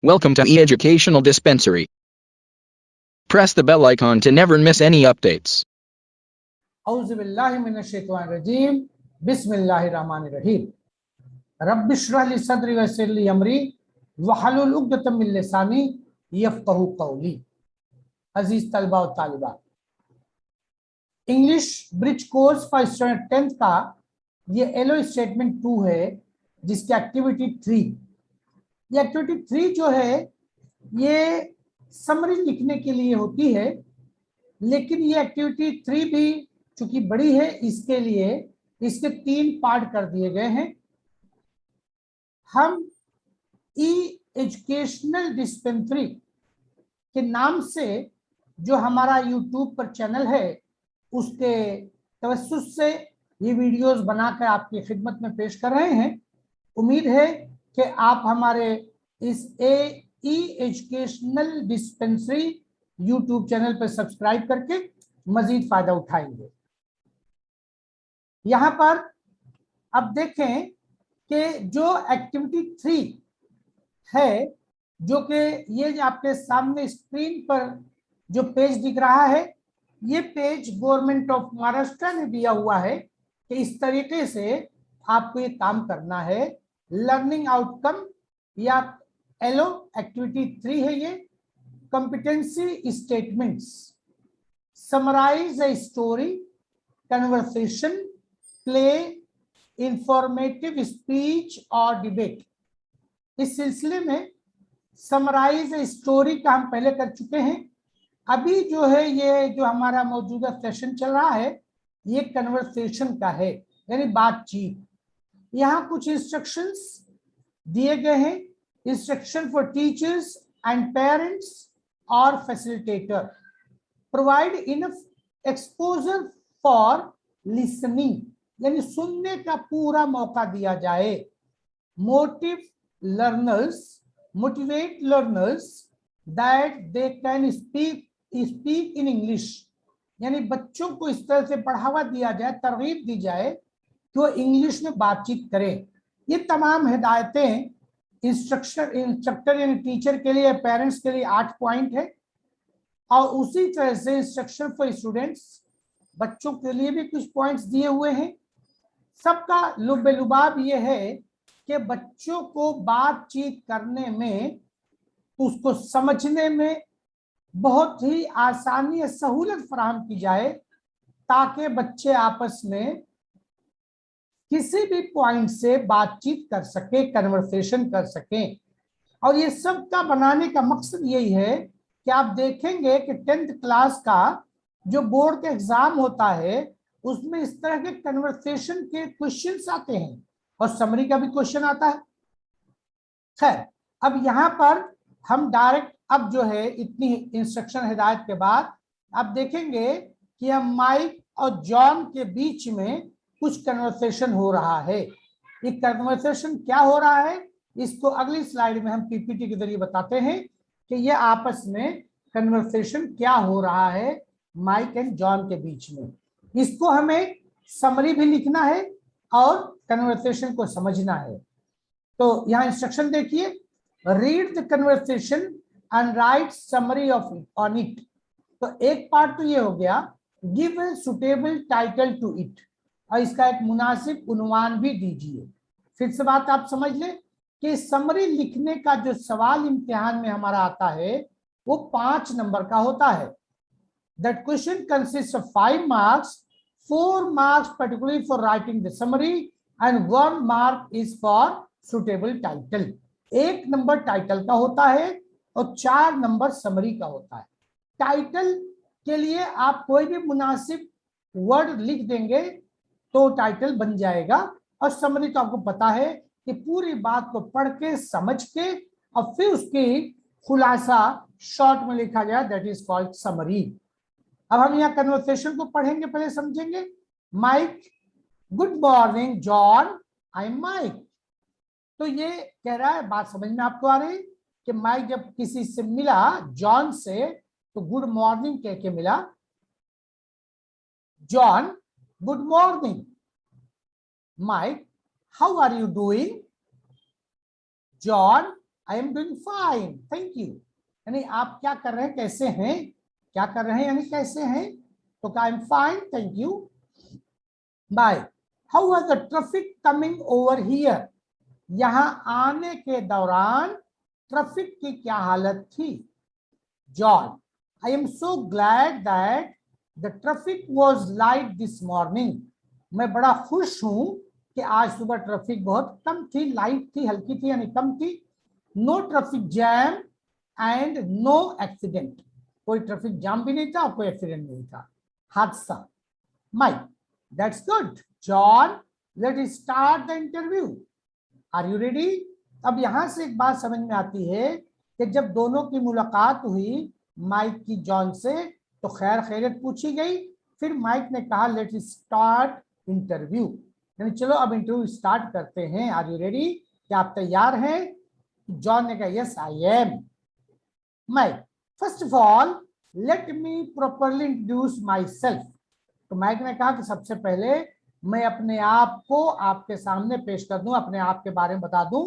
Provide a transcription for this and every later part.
Welcome to e-Educational Dispensary. Press the bell icon to never miss any updates. औज़ुबिल्लाहिमिनश्शैतानिर्रजीम बिस्मिल्लाहिर्रहमानिर्रहीम रब्बिश्रह ली सदरी वयस्सिर ली अमरी वहलुल उक़दतम मिन लिसानी यफ़क़हू क़ौली। अजीज तलबा और तालिबात, English bridge course for student 10th का ये एलो स्टेटमेंट 2 है, जिसकी एक्टिविटी 3। ये एक्टिविटी 3 जो है ये समरी लिखने के लिए होती है, लेकिन ये एक्टिविटी 3 भी चूंकि बड़ी है, इसके लिए इसके 3 पार्ट कर दिए गए हैं। हम ई एजुकेशनल डिस्पेंसरी के नाम से जो हमारा यूट्यूब पर चैनल है, उसके तवस्सुस से ये वीडियोस बनाकर आपकी खिदमत में पेश कर रहे हैं। उम्मीद है कि आप हमारे इस ई एजुकेशनल डिस्पेंसरी यूट्यूब चैनल पर सब्सक्राइब करके मजीद फायदा उठाएंगे। यहाँ पर अब देखें कि जो एक्टिविटी 3 है, जो कि ये आपके सामने स्क्रीन पर जो पेज दिख रहा है, ये पेज गवर्नमेंट ऑफ महाराष्ट्र ने दिया हुआ है कि इस तरीके से आपको ये काम करना है। लर्निंग आउटकम या एलो एक्टिविटी 3 है ये। Competency statements, summarise a story, conversation, play, informative speech और डिबेट। इस सिलसिले में समराइज अ स्टोरी का हम पहले कर चुके हैं। अभी जो है ये जो हमारा मौजूदा सेशन चल रहा है, ये कन्वर्सेशन का है, यानी बातचीत। यहाँ कुछ इंस्ट्रक्शंस दिए गए हैं, instruction for teachers and parents और facilitator. Provide enough exposure for listening, यानी सुनने का पूरा मौका दिया जाए। Motivate learners that they can speak in English, यानी बच्चों को इस तरह से बढ़ावा दिया जाए, तरगीब दी जाए कि वो इंग्लिश में बातचीत करें। ये तमाम हिदायतें इंस्ट्रक्टर यानी टीचर के लिए, पेरेंट्स के लिए 8 पॉइंट है, और उसी तरह से इंस्ट्रक्शन फॉर स्टूडेंट्स, बच्चों के लिए भी कुछ पॉइंट्स दिए हुए हैं। सबका लुबाब ये है कि बच्चों को बातचीत करने में, उसको समझने में बहुत ही आसानी, सहूलत फराहम की जाए, ताकि बच्चे आपस में किसी भी पॉइंट से बातचीत कर सके, कन्वर्सेशन कर सकें। और ये सब का बनाने का मकसद यही है कि आप देखेंगे कि 10th क्लास का जो बोर्ड का एग्जाम होता है, उसमें इस तरह के कन्वर्सेशन के क्वेश्चंस आते हैं और समरी का भी क्वेश्चन आता है। खैर, अब यहाँ पर हम डायरेक्ट, अब जो है इतनी इंस्ट्रक्शन हिदायत के बाद आप देखेंगे कि हम माइक और जॉन के बीच में कुछ कन्वर्सेशन हो रहा है। ये कन्वर्सेशन क्या हो रहा है, इसको अगली स्लाइड में हम पीपीटी के जरिए बताते हैं कि ये आपस में कन्वर्सेशन क्या हो रहा है माइक एंड जॉन के बीच में। इसको हमें समरी भी लिखना है और कन्वर्सेशन को समझना है। तो यहाँ इंस्ट्रक्शन देखिए, read the conversation and write summary on it. तो एक पार्ट तो ये हो गया, give a suitable title to it, और इसका एक मुनासिब उन्वान भी दीजिए। फिर से बात आप समझ लें कि समरी लिखने का जो सवाल इम्तिहान में हमारा आता है, वो 5 नंबर का होता है। That question consists of 5 marks, 4 marks particularly for writing the summary and 1 mark is for suitable title। 1 number title का होता है और 4 नंबर समरी का होता है। टाइटल के लिए आप कोई भी मुनासिब वर्ड लिख देंगे तो टाइटल बन जाएगा, और समरी तो आपको पता है कि पूरी बात को पढ़ के, समझ के, और फिर उसकी खुलासा शॉर्ट में लिखा जाए, दैट इज कॉल्ड समरी। अब हम यहाँ कन्वर्सेशन को पढ़ेंगे, पहले समझेंगे। Mike, good morning John, I am Mike. तो ये कह रहा है, बात समझ में आपको आ रही कि माइक जब किसी से मिला, जॉन से, तो गुड मॉर्निंग कह के मिला। John, good morning. Mike, how are you doing? John, I am doing fine, thank you. यानी आप क्या कर रहे हैं, कैसे हैं, क्या कर रहे हैं यानी कैसे हैं, तो I am fine, thank you. Bye, how was the traffic coming over here, यहां आने के दौरान ट्रैफिक की क्या हालत थी। John, I am so glad that the traffic was light this morning, मैं बड़ा खुश हूं कि आज सुबह ट्रैफिक बहुत कम थी, लाइट थी, हल्की थी यानी कम थी। No traffic jam and no accident, कोई ट्रैफिक जाम भी नहीं था और कोई एक्सीडेंट नहीं था, हादसा। Mike, that's good. John, let us start the interview, are you ready. अब यहां से एक बात समझ में आती है कि जब दोनों की मुलाकात हुई माइक की जॉन से, तो खैर खैरियत पूछी गई, फिर माइक ने कहा लेट अस स्टार्ट इंटरव्यू, यानी चलो अब इंटरव्यू स्टार्ट करते हैं, आर यू रेडी, क्या आप तैयार हैं। जॉन ने कहा yes I am. Mike, first of all let me properly introduce my self, तो माइक ने कहा कि सबसे पहले मैं अपने आप को आपके सामने पेश कर दूं, अपने आप के बारे में बता दूं।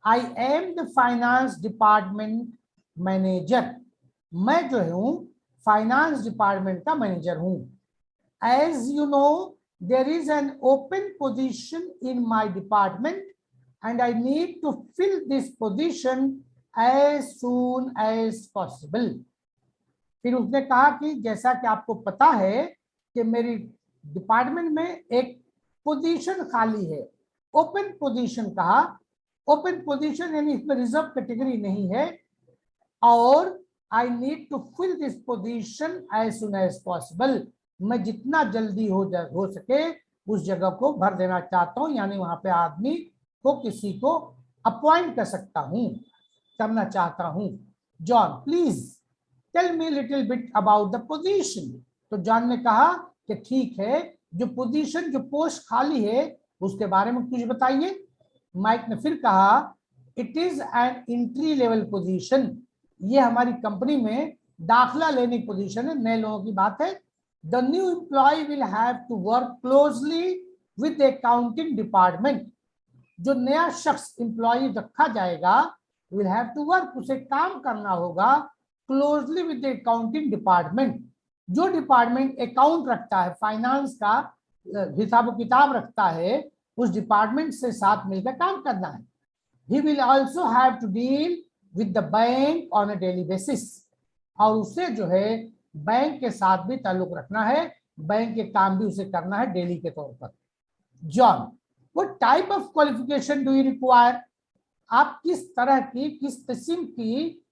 I am the finance department manager, मैं जो हूं फाइनेंस डिपार्टमेंट का मैनेजर हूं। As you know there is an open position in my department and I need to fill this position as soon as possible. फिर उसने कहा कि जैसा कि आपको पता है कि मेरी डिपार्टमेंट में एक पोजीशन खाली है, ओपन पोजीशन कहा, ओपन पोजीशन यानी इसमें रिजर्व कैटेगरी नहीं है, और I need to fill this position as soon as possible, मैं जितना जल्दी हो सके उस जगह को भर देना चाहता हूं, यानी वहां पे आदमी को किसी को अपॉइंट कर सकता हूं, करना चाहता हूं। John, please tell me little bit about the position, तो जॉन ने कहा कि ठीक है, जो पोजीशन, जो पोस्ट खाली है उसके बारे में कुछ बताइए। माइक ने फिर कहा it is an entry level position, ये हमारी कंपनी में दाखला लेने की पोजीशन है, नए लोगों की बात है। The new employee will have to work closely with the accounting department, जो नया शख्स एम्प्लॉय रखा जाएगा विल हैव टू वर्क, उसे काम करना होगा closely with the accounting department, जो डिपार्टमेंट अकाउंट रखता है, फाइनेंस का हिसाब किताब रखता है, उस डिपार्टमेंट से साथ मिलकर काम करना है। He will also have to deal with the bank on a daily basis, और उसे जो है बैंक के साथ भी ताल्लुक रखना है, बैंक के काम भी उसे करना है डेली के तौर पर। John, What type of qualification do you require? आप किस तरह की, किस किस्म की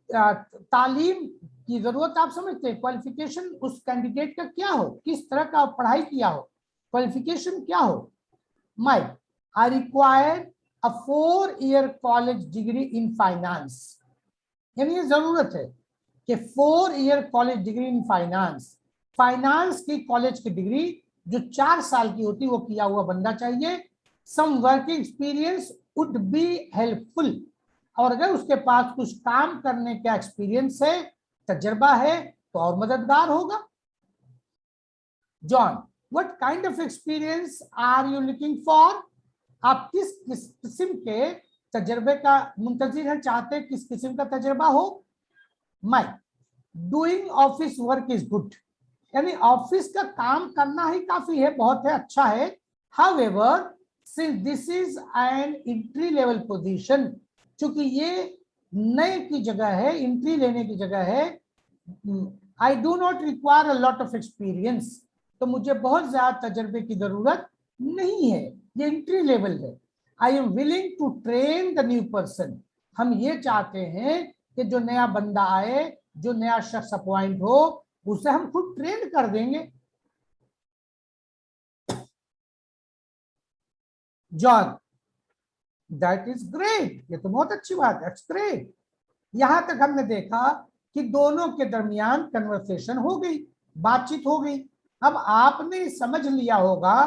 तालीम की जरूरत आप समझते हैं, क्वालिफिकेशन उस कैंडिडेट का क्या हो, किस तरह का पढ़ाई किया हो, क्वालिफिकेशन क्या हो। Mike, I require a 4-year college degree in finance, यानी ये जरूरत है कि 4-year college degree in finance, finance की कॉलेज की डिग्री जो 4 साल की होती है वो किया हुआ बनना चाहिए। Some working experience would be helpful, और अगर उसके पास कुछ काम करने का एक्सपीरियंस है, तजर्बा है, तो और मददगार होगा। John, what kind of experience are you looking for, आप किस किस्म के तजर्बे का मुंतजिर है, चाहते हैं किस किस्म का तजर्बा हो। Mike, doing office work is good, यानी ऑफिस का काम करना ही काफी है, बहुत है, अच्छा है। However since this is an entry level position, क्योंकि ये नए की जगह है, एंट्री लेने की जगह है, I do not require a lot of experience, तो मुझे बहुत ज्यादा तजर्बे की जरूरत नहीं है, ये एंट्री लेवल है। I am willing to train the new person, हम ये चाहते हैं कि जो नया बंदा आए, जो नया शख्स अपॉइंट हो, उसे हम खुद ट्रेन कर देंगे। जॉन, दैट इज ग्रेट, ये तो बहुत अच्छी बात है, इट्स ग्रेट। यहां तक हमने देखा कि दोनों के दरमियान कन्वर्सेशन हो गई, बातचीत हो गई। अब आपने समझ लिया होगा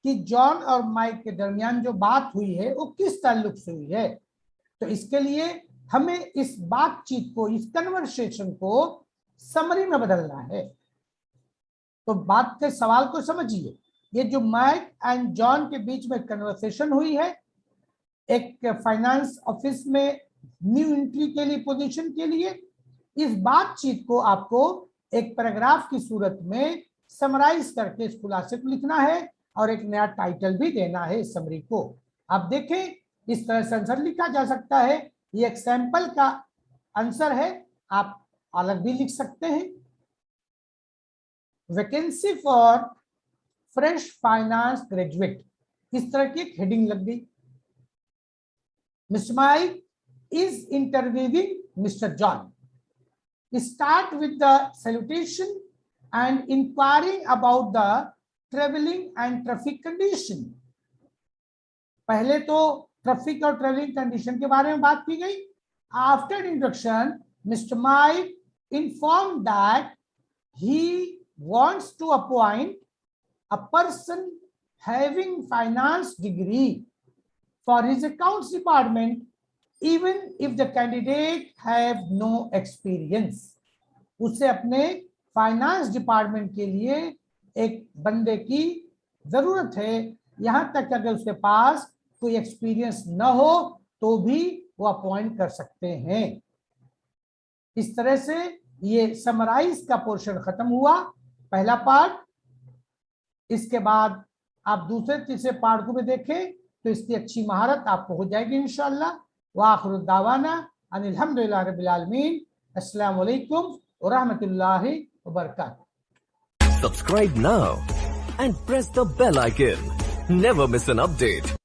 कि जॉन और माइक के दरमियान जो बात हुई है वो किस ताल्लुक से हुई है, तो इसके लिए हमें इस बातचीत को, इस कन्वर्सेशन को समरी में बदलना है। तो बात के सवाल को समझिए, ये जो माइक एंड जॉन के बीच में कन्वर्सेशन हुई है, एक फाइनेंस ऑफिस में न्यू एंट्री के लिए, पोजीशन के लिए। इस बातचीत को आपको एक पैराग्राफ की सूरत में समराइज करके इस खुलासे को लिखना है और एक नया टाइटल भी देना है इस समरी को। आप देखें, इस तरह से आंसर लिखा जा सकता है। ये एक सैंपल का आंसर है, आप अलग भी लिख सकते हैं। Vacancy for fresh finance graduate, इस तरह की एक हेडिंग लग गई। Mister mic is interviewing Mr. John. Start with the salutation and inquiring about the traveling and traffic condition. पहले तो ट्रैफिक और ट्रेवलिंग कंडीशन के बारे में बात की गई। After introduction, mister mic informed that he wants to appoint a person having finance degree for his accounts department even if the candidate have no experience. उसे अपने फाइनेंस डिपार्टमेंट के लिए एक बंदे की जरूरत है, यहां तक अगर उसके पास कोई एक्सपीरियंस न हो तो भी वो अपॉइंट कर सकते हैं। इस तरह से ये समराइज का पोर्शन खत्म हुआ, पहला पार्ट। इसके बाद आप दूसरे तीसरे पार्ट को भी देखें तो इसकी अच्छी महारत आपको हो जाएगी इंशाअल्लाह। वाखिरु दावाना अनिल हम्दुलिल्लाहि रब्बिल आलमीन। अस्सलामु अलैकुम व रहमतुल्लाहि व बरकातहू। Subscribe now and press the bell icon. Never miss an update.